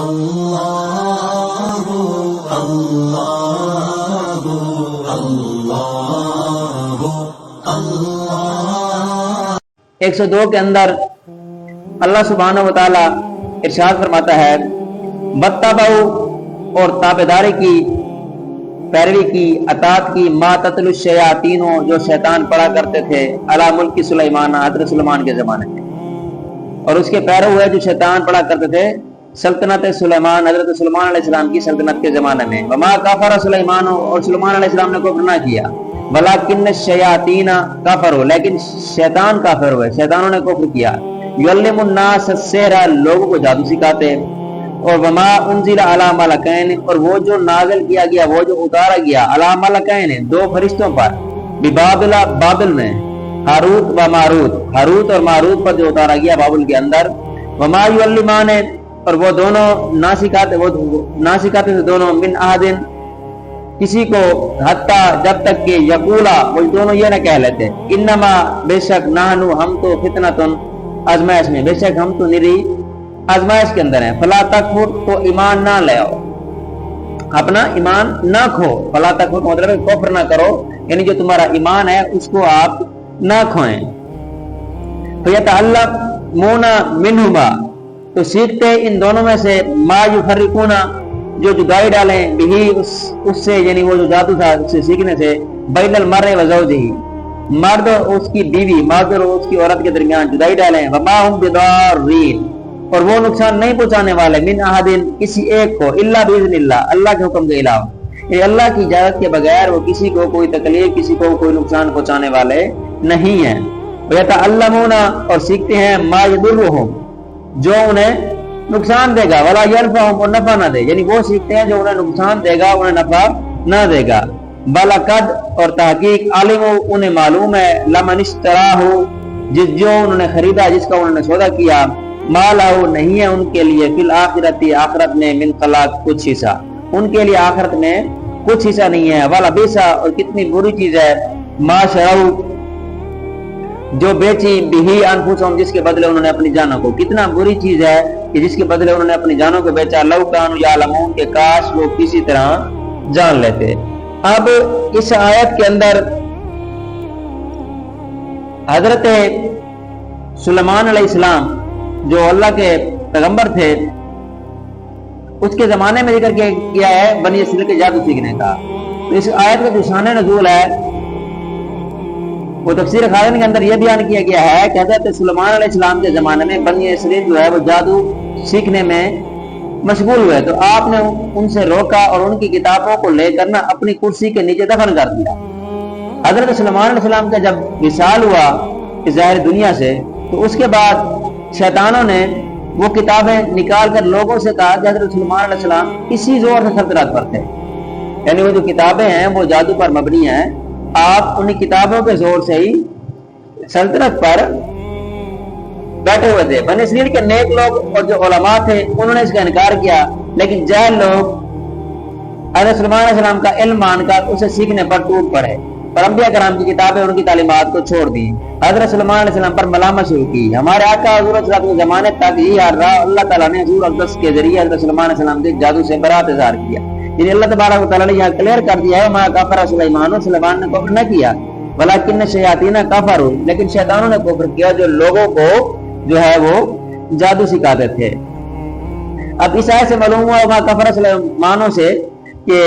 اللہ اللہ اللہ اللہ۔ 102 کے اندر اللہ سبحانہ و تعالی ارشاد فرماتا ہے بتبعوا اور تابعداری کی، پیروی کی، اطاعت کی، ما تتلو الشیاطین جو شیطان پڑھا کرتے تھے علی ملک سلیمان حضرت سلیمان کے زمانے میں، اور اس کے پیرو ہوئے جو شیطان پڑھا کرتے تھے سلطنت سلیمان حضرت سلیمان علیہ السلام کی سلطنت کے زمانے میں۔ وما کفر سلیمان اور سلیمان علیہ السلام نے کفر نہ کیا، ولکن الشیاطین کفروا لیکن شیطان کافر ہوئے، شیطانوں نے کفر کیا۔ یعلم الناس السحر لوگوں کو جادو سکھاتے، اور وما انزل علی ملکین اور وہ جو نازل کیا گیا، وہ جو اتارا گیا علی ملکین 2 فرشتوں پر، ببابل بابل میں، ہاروت و ماروت ہاروت اور ماروت پر جو اتارا گیا بابل کے اندر۔ وما یعلمان اور وہ دونوں نہ سکھاتے تھے دونوں، من احد کسی کو، حتیٰ جب تک کہ یقولا وہ دونوں یہ نہ کہہ لیتے انما بے شک نحنو ہم تو فتنتن آزمائش میں، بے شک ہم تو نری آزمائش کے اندر ہیں۔ فلا تکفر تو ایمان نہ لے آؤ، اپنا ایمان نہ کھو، فلا تکفر مطلب ہے کفر نہ کرو، یعنی جو تمہارا ایمان ہے اس کو آپ نہ کھوئیں۔ فیتعلمون منہما تو سیکھتے ان دونوں میں سے، ما یفرقون جو جدائی ڈالیں، بھی اس سے یعنی وہ جو جادو تھا اس سے سیکھنے سے، بین المرء و زوجہ مرد اور اس کی بیوی، مرد اور اس کی عورت کے درمیان جدائی ڈالیں، وما هم بضارین اور وہ نقصان نہیں پہنچانے والے، من احد کسی ایک کو، الا باذن اللہ اللہ کے حکم کے علاوہ، یعنی اللہ کی اجازت کے بغیر وہ کسی کو کوئی تکلیف، کسی کو کوئی نقصان پہنچانے والے نہیں ہیں۔ ویتعلمون اور سیکھتے ہیں، ما یضرهم جو انہیں نقصان دے گا، ولا ينفعهم اور نفع نہ دے، یعنی وہ سیکھتے ہیں جو انہیں نقصان دے گا انہیں نفع نہ دے گا۔ بلقد اور تحقیق، عالم انہیں معلوم ہے، لمن اشتراہ جو انہوں نے خریدا، جس کا انہوں نے سودا کیا، ما لہ نہیں ہے ان کے لیے، فی الآخرۃ آخرت میں، من خلاق کچھ حصہ، ان کے لیے آخرت میں کچھ حصہ نہیں ہے۔ ولبئس اور کتنی بری چیز ہے، ما شروا جو بیچی، بھی انفسہم جس کے بدلے انہوں نے اپنی جانوں کو، کتنا بری چیز ہے کہ جس کے بدلے انہوں نے اپنی جانوں کو بیچا، لو کانوا یعلمون کہ کاش وہ کسی طرح جان لیتے۔ اب اس آیت کے اندر حضرت سلیمان علیہ السلام جو اللہ کے پیغمبر تھے اس کے زمانے میں ذکر کیا ہے بنی اسرائیل کے جادو سیکھنے کا۔ تو اس آیت کا جو شان نزول ہے وہ تفسیر خازن کے اندر یہ بیان کیا گیا ہے کہ حضرت سلیمان علیہ السلام کے زمانے میں بنی اسرائیل جو ہے وہ جادو سیکھنے میں مشغول ہوئے، تو آپ نے ان سے روکا اور ان کی کتابوں کو لے کر اپنی کرسی کے نیچے دفن کر دیا۔ حضرت سلیمان علیہ السلام کا جب وصال ہوا اس ظاہر دنیا سے، تو اس کے بعد شیطانوں نے وہ کتابیں نکال کر لوگوں سے کہا کہ حضرت سلیمان علیہ السلام اسی زور سے سلطنت پر تھے، یعنی وہ جو کتابیں ہیں وہ جادو پر مبنی ہیں، آپ انہی کتابوں کے زور سے ہی سلطنت پر بیٹھے ہوئے تھے۔ بنی اسرائیل کے نیک لوگ اور جو علماء تھے انہوں نے اس کا انکار کیا، لیکن جاہل لوگ حضرت سلیمان علیہ السلام کا علم مان کر اسے سیکھنے پر ٹوٹ پڑے، اور انبیاء کرام کی کتابیں ان کی تعلیمات کو چھوڑ دی، حضرت سلیمان علیہ السلام پر ملامت شروع کی۔ ہمارے آقا حضور صلی اللہ علیہ وسلم کے زمانے تک یہ رہا، اللہ تعالیٰ نے حضور اقدس کے ذریعے حضرت سلیمان علیہ السلام کے جادو سے برات اظہار کیا، یعنی اللہ تبارک و تعالیٰ نے یہاں کلیئر کر دیا ہے ما کفر سلیمان، سلیمان نے کفر نہ کیا، ولکن الشیاطین کفروا لیکن شیطانوں نے کفر کیا جو لوگوں کو جو ہے وہ جادو سکھاتے تھے۔ اب اس آیت سے معلوم ہوا ما کفر سلیمانوں سے کہ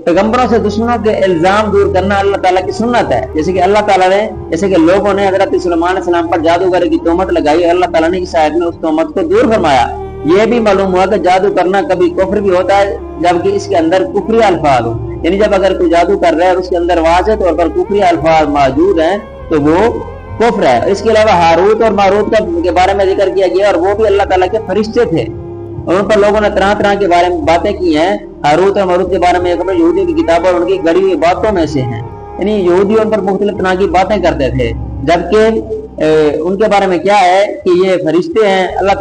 پیغمبروں سے دشمنوں کے الزام دور کرنا اللہ تعالیٰ کی سنت ہے، جیسے کہ اللہ تعالیٰ نے جیسے کہ لوگوں نے حضرت سلیمان علیہ السلام پر جادوگری کی تہمت لگائی، اللہ تعالیٰ نے اس آیت میں اس تہمت کو دور فرمایا۔ یہ بھی معلوم ہوا کہ جادو کرنا کبھی کفر بھی ہوتا ہے جبکہ اس کے اندر کفری الفاظ ہو، یعنی جب اگر کوئی جادو کر رہا ہے اور اس کے اندر واضح طور پر کفری الفاظ موجود ہیں تو وہ کفر ہے۔ اس کے علاوہ ہاروت اور ماروت کے بارے میں ذکر کیا گیا، اور وہ بھی اللہ تعالیٰ کے فرشتے تھے، اور ان پر لوگوں نے طرح طرح کے بارے میں باتیں کی ہیں۔ ہاروت اور ماروت کے بارے میں یہودیوں کی کتابوں اور ان کی گڑی ہوئی باتوں میں سے ہیں، یعنی یہودی ان پر مختلف طرح کی باتیں کرتے تھے، جبکہ ان کے بارے میں کیا ہے کہ یہ فرشتے ہیں، اللہ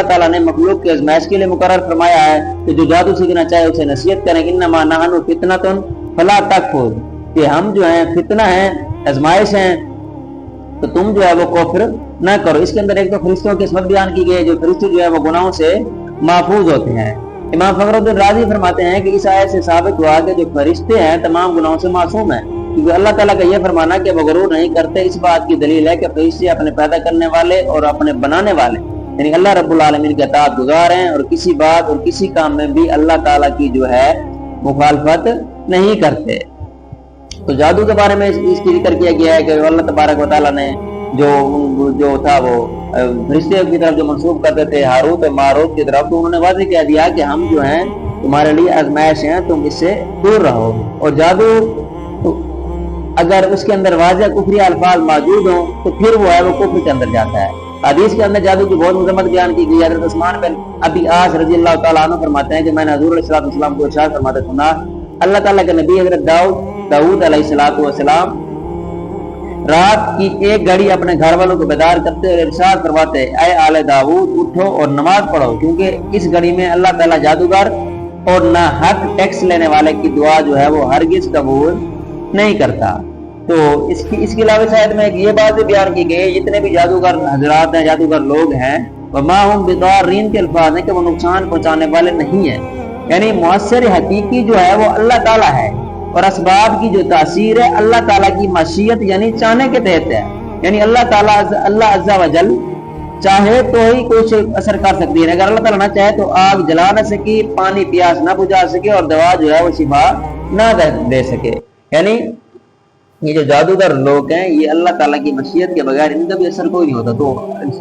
تعالیٰ نے مخلوق کے آزمائش کے لیے مقرر فرمایا ہے کہ جو جادو سیکھنا چاہے اسے نصیحت کریں، انما نحن فتنۃ فلا تکفر، کہ ہم جو ہیں فتنہ ہیں، آزمائش ہیں، تو تم جو ہے وہ کفر نہ کرو۔ اس کے اندر ایک تو فرشتوں کی عصمت بیان کی گئی، جو فرشتے جو ہے وہ گناہوں سے محفوظ ہوتے ہیں۔ امام فخرالدین رازی فرماتے ہیں کہ اس آیت سے ثابت ہوا کہ جو فرشتے ہیں تمام گناہوں سے معصوم ہیں، کیونکہ اللہ تعالیٰ کا یہ فرمانا کہ وہ غرور نہیں کرتے اس بات کی دلیل ہے کہ فرشتے اپنے پیدا کرنے والے اور اپنے بنانے والے یعنی اللہ رب العالمین کے اطاعت گزار ہیں، اور کسی بات اور کسی کام میں بھی اللہ تعالیٰ کی جو ہے مخالفت نہیں کرتے۔ تو جادو کے بارے میں اس کی ذکر کیا گیا ہے کہ اللہ تبارک و تعالیٰ نے جو تھا وہ فرشتے کی طرف جو منسوب کرتے تھے ہاروت اور ماروت کی طرف، تو انہوں نے واضح کہہ دیا کہ ہم جو ہیں تمہارے لیے آزمائش ہیں، تم اس سے دور رہو۔ اور جادو اگر اس کے اندر واضح کفری الفاظ موجود ہوں تو پھر وہ ہے وہ کفر کے اندر جاتا ہے۔ حدیث کے اندر جادو کی بہت مذمت بیان کی گئی۔ حضرت عثمان بن ابی عاص رضی اللہ تعالیٰ عنہ فرماتے ہیں کہ میں نے حضور علیہ السلام کو ارشاد فرماتے سنا، اللہ تعالیٰ کے نبی حضرت داؤد علیہ السلام رات کی ایک گھڑی اپنے گھر والوں کو بیدار کرتے اور ارشاد فرماتے، اے آل داؤد اٹھو اور نماز پڑھو، کیونکہ اس گھڑی میں اللہ تعالیٰ جادوگر اور نہ حق ٹیکس لینے والے کی دعا جو ہے وہ ہرگز قبول نہیں کرتا۔ تو اس کی علاوہ شاید میں یہ بات بھی بیان کی گئی، جتنے بھی جادوگر حضرات ہیں، جادوگر لوگ ہیں، وما هم بضارین کے الفاظ ہیں کہ وہ نقصان پہنچانے والے نہیں ہیں، یعنی مؤثر حقیقی جو ہے وہ اللہ تعالیٰ ہے، اور اسباب کی جو تاثیر ہے اللہ تعالیٰ کی مشیت یعنی چاہنے کے تحت ہے، یعنی اللہ تعالیٰ عز و جل چاہے تو ہی کوئی اثر کر سکتی ہے، اگر اللہ تعالیٰ نہ چاہے تو آگ جلا نہ سکے، پانی پیاس نہ بجھا سکے، اور دوا جو ہے وہ شفا نہ دے سکے۔ یعنی یہ جو جادوگر لوگ ہیں یہ اللہ تعالیٰ کی مشیت کے بغیر ان کا بھی اثر کوئی نہیں ہوتا۔ تو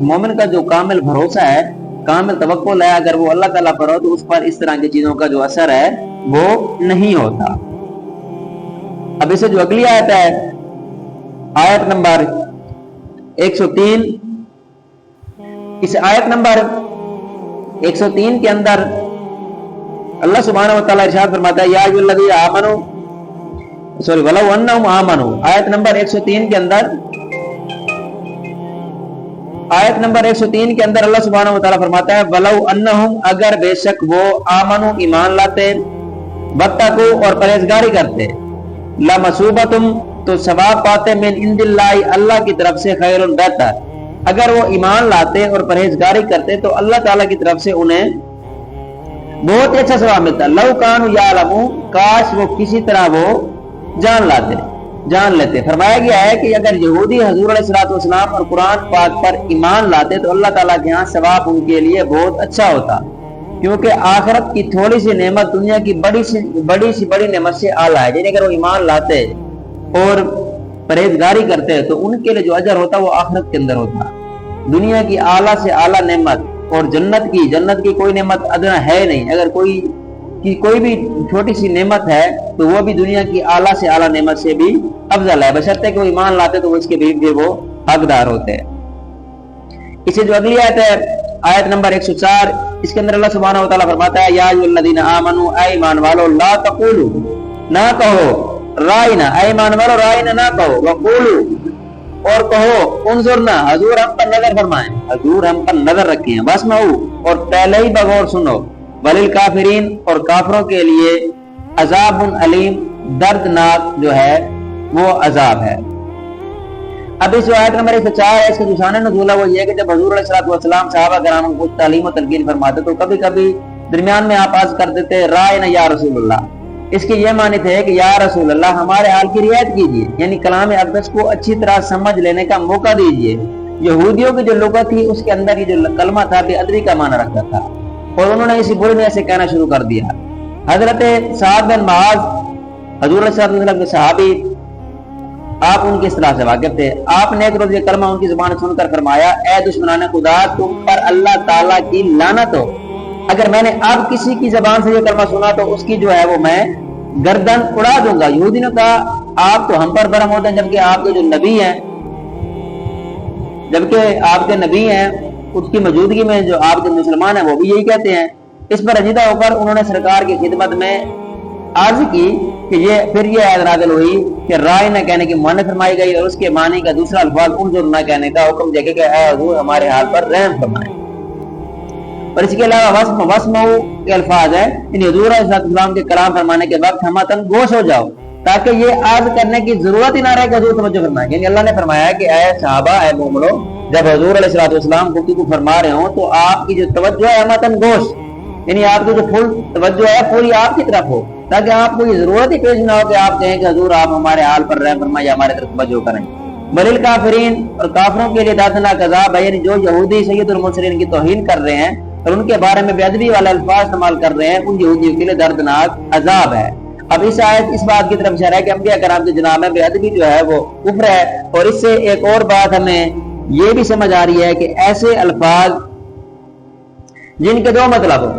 مومن کا جو کامل بھروسہ ہے، کامل توکل ہے، اگر وہ اللہ تعالیٰ پر ہو تو اس پر اس طرح کی چیزوں کا جو اثر ہے وہ نہیں ہوتا۔ اب اسے جو اگلی آیت ہے، آیت نمبر 103، اس آیت نمبر 103 کے اندر اللہ سبحانہ وتعالیٰ ارشاد فرماتا ہے، یا ایھا الذین آمنوا ولو انہم آمنوا، آیت نمبر 103 کے اندر اللہ سبحانہ وتعالیٰ فرماتا ہے، ولو انہم، اگر بے شک وہ آمنوا ایمان لاتے، واتقوا اور پرہیزگاری کرتے، لمثوبۃ تو ثواب پاتے، من عند اللہ اللہ کی طرف سے، خیر بہتر، اگر وہ ایمان لاتے اور پرہیزگاری کرتے تو اللہ تعالیٰ کی طرف سے انہیں بہت اچھا ثواب ملتا۔ لو کانوا یعلمون، کاش وہ کسی طرح وہ جان لیتے۔ فرمایا گیا ہے کہ اگر یہودی حضور علیہ السلام اور قرآن پاک پر ایمان لاتے تو اللہ تعالیٰ کے ہاں ثواب ان کے لیے بہت اچھا ہوتا، کیونکہ آخرت کی تھوڑی سی نعمت دنیا کی بڑی نعمت سے اعلیٰ ہے، یعنی اگر وہ ایمان لاتے اور پرہیزگاری کرتے تو ان کے لیے جو اجر ہوتا وہ آخرت کے اندر ہوتا۔ دنیا کی اعلیٰ سے اعلیٰ نعمت اور جنت کی کوئی نعمت ادنا ہے نہیں، اگر کوئی بھی چھوٹی سی نعمت ہے تو وہ بھی دنیا کی اعلیٰ سے اعلیٰ نعمت سے بھی افضل ہے، بشرطے کہ وہ ایمان لاتے تو اس کے بھی وہ حقدار ہوتے ہیں۔ اسے جو اگلی آیت ہے، آیت نمبر 104، اس کے اندر اللہ سبحانہ وتعالیٰ فرماتا ہے، یا ایھا الذین آمنوا، اے ایمان والو، لا تقولوا، نہ کہو، رائنا، اے ایمان والو رائنا نہ کہو، وقولوا اور کہو، انظرنا، حضور ہم پر نظر فرمائیں، حضور ہم پر نظر رکھیں، واسمعوا اور پہلے ہی بغور سنو، وللکافرین اور کافروں کے لیے عذاب علیم، دردناک جو ہے وہ عذاب ہے۔ اب اس آیت نمبر 104 ہے، اس کے جو شان نزول ہے وہ یہ ہے کہ جب حضور علیہ السلام صحابہ کرام کو تعلیم و تلقین فرماتے تو کبھی کبھی درمیان میں آپ عرض کر دیتے، رائنا یا رسول اللہ، اس کے یہ معنی تھے کہ یا رسول اللہ ہمارے حال کی رعایت کیجیے، یعنی کلام اقدس کو اچھی طرح سمجھ لینے کا موقع دیجیے۔ یہودیوں کی جو لغت تھی اس کے اندر یہ جو کلمہ تھا بے ادبی کا معنی رکھتا تھا، اور انہوں نے اسی برے میں سے کہنا شروع کر دیا۔ حضرت سعد بن معاذ حضور علیہ السلام کے صحابی، آپ ان کی اصطلاح سے واقف تھے، آپ نے ایک روز یہ کلمہ ان کی زبان سن کر فرمایا، اے دشمنان خدا، تم پر اللہ تعالیٰ کی لعنت ہو، اگر میں نے اب کسی کی زبان سے یہ کلمہ سنا تو اس کی جو ہے وہ میں گردن اڑا دوں گا۔ یہودی نے کہا، آپ تو ہم پر برہم ہوتے ہیں جبکہ آپ کے جو نبی ہیں، اس کی موجودگی میں جو آپ کے مسلمان ہیں وہ بھی یہی کہتے ہیں۔ اس پر رجیدہ ہو کر انہوں نے سرکار کی خدمت میں عرض کی کہ یہ آیت نازل ہوئی کہ رائے نہ کہنے کی معنی فرمائی گئی، اور اس کے معنی کا دوسرا الفاظ انظر نہ کہنے کا حکم دیا کہ اے حضور ہمارے حال پر رحم فرمائیں۔ اور اس کے علاوہ وسمعوا کے الفاظ ہے، یعنی حضور علیہ السلام کے کلام فرمانے کے وقت ہمتن گوش ہو جاؤ، تاکہ یہ عرض کرنے کی ضرورت ہی نہ رہے کہ حضور توجہ فرمائیں۔ یعنی اللہ نے فرمایا کہ اے صحابہ، اے مومنو، جب حضور علیہ السلام گفتگو فرما رہے ہوں تو آپ کی جو توجہ ہے ہمتن گوش، یعنی آپ کی جو فل توجہ ہے پوری آپ کی طرف ہو، تاکہ آپ کو یہ ضرورت ہی پیش نہ ہو کہ آپ کہیں کہ حضور آپ ہمارے حال پر رحم فرمائیے، ہمارے طرف توجہ کریں۔ بلل کافرین، اور کافروں کے لیے دردناک عذاب ہے، یعنی جو یہودی سید المرسلین کی توہین کر رہے ہیں اور ان کے بارے میں بے ادبی والا الفاظ استعمال کر رہے ہیں، ان یہودیوں کے لیے دردناک عذاب ہے۔ اب اس آیت اس بات کی طرف اشارہ ہے کہ انبیاء کرام کے جناب میں بے ادبی جو ہے وہ کفر ہے، اور اس سے ایک اور بات ہمیں یہ بھی سمجھ آ رہی ہے کہ ایسے الفاظ جن کے دو مطلب ہو،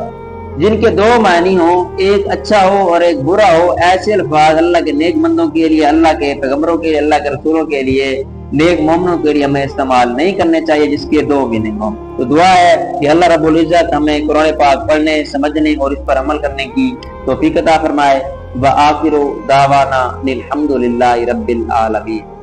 جن کے دو معنی ہوں، ایک اچھا ہو اور ایک برا ہو، ایسے الفاظ اللہ کے نیک بندوں کے لیے، اللہ کے پیغمبروں کے لیے، اللہ کے رسولوں کے لیے، نیک مومنوں کے لیے ہمیں استعمال نہیں کرنے چاہیے جس کے دو میننگ ہوں۔ تو دعا ہے کہ اللہ رب العزت ہمیں قرآن پاک پڑھنے، سمجھنے اور اس پر عمل کرنے کی توفیق عطا فرمائے۔ وآخر دعوانا الحمد للہ رب العالمین۔